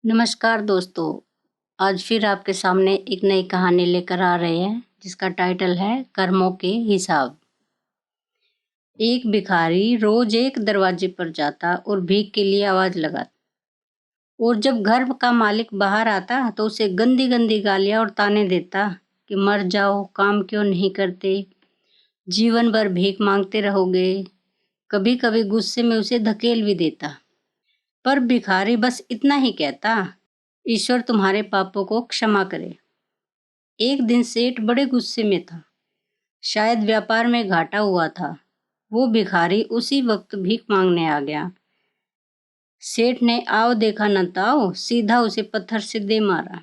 नमस्कार दोस्तों। आज फिर आपके सामने एक नई कहानी लेकर आ रहे हैं जिसका टाइटल है कर्मों के हिसाब। एक भिखारी रोज एक दरवाजे पर जाता और भीख के लिए आवाज लगाता, और जब घर का मालिक बाहर आता तो उसे गंदी गंदी गालियां और ताने देता कि मर जाओ, काम क्यों नहीं करते, जीवन भर भीख मांगते रहोगे। कभी कभी गुस्से में उसे धकेल भी देता, पर भिखारी बस इतना ही कहता, ईश्वर तुम्हारे पापों को क्षमा करे। एक दिन सेठ बड़े गुस्से में था, शायद व्यापार में घाटा हुआ था। वो भिखारी उसी वक्त भीख मांगने आ गया। सेठ ने आओ देखा न ताओ सीधा उसे पत्थर से दे मारा।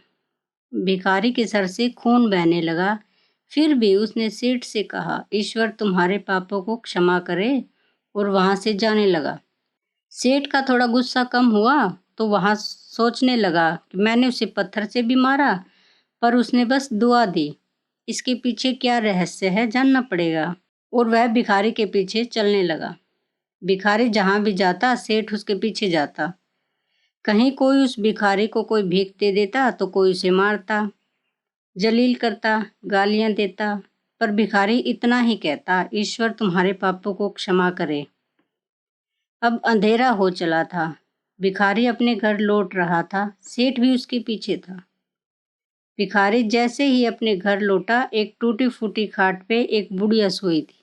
भिखारी के सर से खून बहने लगा। फिर भी उसने सेठ से कहा, ईश्वर तुम्हारे पापों को क्षमा करे, और वहां से जाने लगा। सेठ का थोड़ा गुस्सा कम हुआ तो वहां सोचने लगा कि मैंने उसे पत्थर से भी मारा, पर उसने बस दुआ दी। इसके पीछे क्या रहस्य है जानना पड़ेगा। और वह भिखारी के पीछे चलने लगा। भिखारी जहां भी जाता सेठ उसके पीछे जाता। कहीं कोई उस भिखारी को कोई भीख दे देता तो कोई उसे मारता, जलील करता, गालियां देता, पर भिखारी इतना ही कहता, ईश्वर तुम्हारे पापों को क्षमा करे। अब अंधेरा हो चला था। भिखारी अपने घर लौट रहा था। सेठ भी उसके पीछे था। भिखारी जैसे ही अपने घर लौटा, एक टूटी फूटी खाट पे एक बुढ़िया सोई थी,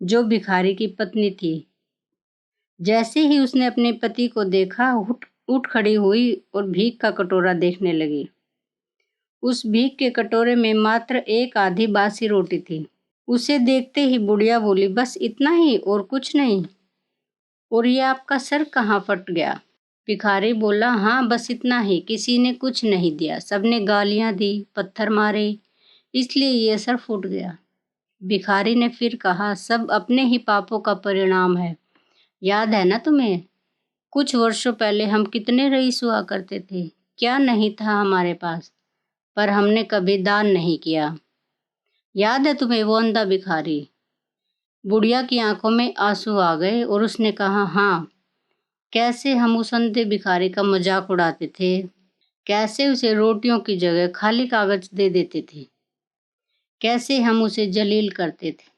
जो भिखारी की पत्नी थी। जैसे ही उसने अपने पति को देखा, उठ खड़ी हुई और भीख का कटोरा देखने लगी। उस भीख के कटोरे में मात्र एक आधी बासी रोटी थी। उसे देखते ही बुढ़िया बोली, बस इतना ही और कुछ नहीं? और ये आपका सर कहाँ फट गया? भिखारी बोला, हाँ बस इतना ही, किसी ने कुछ नहीं दिया, सबने गालियां दी, पत्थर मारे, इसलिए ये सर फूट गया। भिखारी ने फिर कहा, सब अपने ही पापों का परिणाम है। याद है ना तुम्हें, कुछ वर्षों पहले हम कितने रईस हुआ करते थे, क्या नहीं था हमारे पास, पर हमने कभी दान नहीं किया। याद है तुम्हें वो अंधा भिखारी? बुढ़िया की आंखों में आंसू आ गए और उसने कहा, हाँ, कैसे हम उस अंधे भिखारी का मजाक उड़ाते थे, कैसे उसे रोटियों की जगह खाली कागज दे देते थे, कैसे हम उसे जलील करते थे,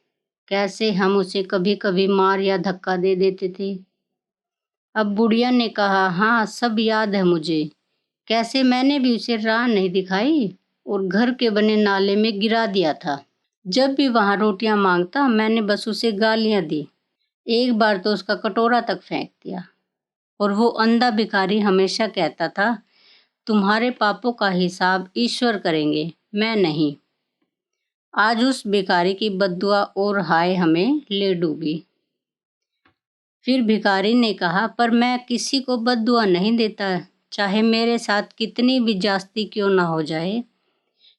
कैसे हम उसे कभी कभी मार या धक्का दे देते थे। अब बुढ़िया ने कहा, हाँ सब याद है मुझे, कैसे मैंने भी उसे राह नहीं दिखाई और घर के बने नाले में गिरा दिया था। जब भी वहां रोटियां मांगता मैंने बस उसे गालियां दी, एक बार तो उसका कटोरा तक फेंक दिया। और वो अंधा भिखारी हमेशा कहता था, तुम्हारे पापों का हिसाब ईश्वर करेंगे, मैं नहीं। आज उस भिखारी की बद्दुआ और हाय हमें ले डूबी। फिर भिखारी ने कहा, पर मैं किसी को बद्दुआ नहीं देता, चाहे मेरे साथ कितनी भी जास्ती क्यों ना हो जाए,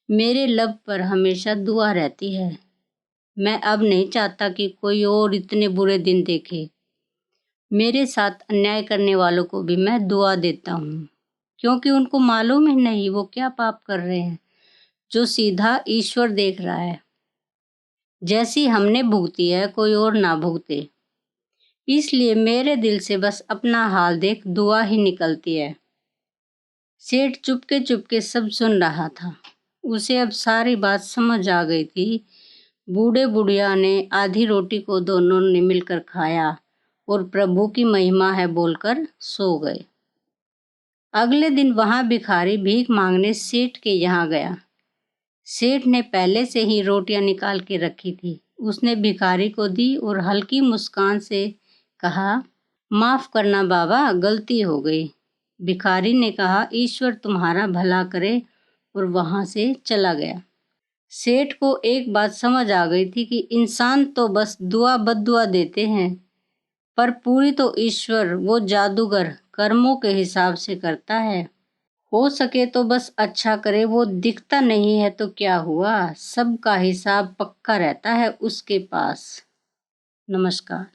मेरे लब पर हमेशा दुआ रहती है। मैं अब नहीं चाहता कि कोई और इतने बुरे दिन देखे। मेरे साथ अन्याय करने वालों को भी मैं दुआ देता हूँ, क्योंकि उनको मालूम ही नहीं वो क्या पाप कर रहे हैं, जो सीधा ईश्वर देख रहा है। जैसी हमने भुगती है कोई और ना भुगते, इसलिए मेरे दिल से बस अपना हाल देख दुआ ही निकलती है। सेठ चुपके चुपके सब सुन रहा था। उसे अब सारी बात समझ आ गई थी। बूढ़े बुढ़िया ने आधी रोटी को दोनों ने मिलकर खाया और प्रभु की महिमा है बोलकर सो गए। अगले दिन वहां भिखारी भीख मांगने सेठ के यहाँ गया। सेठ ने पहले से ही रोटियां निकाल के रखी थी। उसने भिखारी को दी और हल्की मुस्कान से कहा, माफ करना बाबा, गलती हो गई। भिखारी ने कहा, ईश्वर तुम्हारा भला करे, और वहां से चला गया। सेठ को एक बात समझ आ गई थी कि इंसान तो बस दुआ बद्दुआ देते हैं, पर पूरी तो ईश्वर, वो जादूगर, कर्मों के हिसाब से करता है। हो सके तो बस अच्छा करे, वो दिखता नहीं है तो क्या हुआ, सबका हिसाब पक्का रहता है उसके पास। नमस्कार।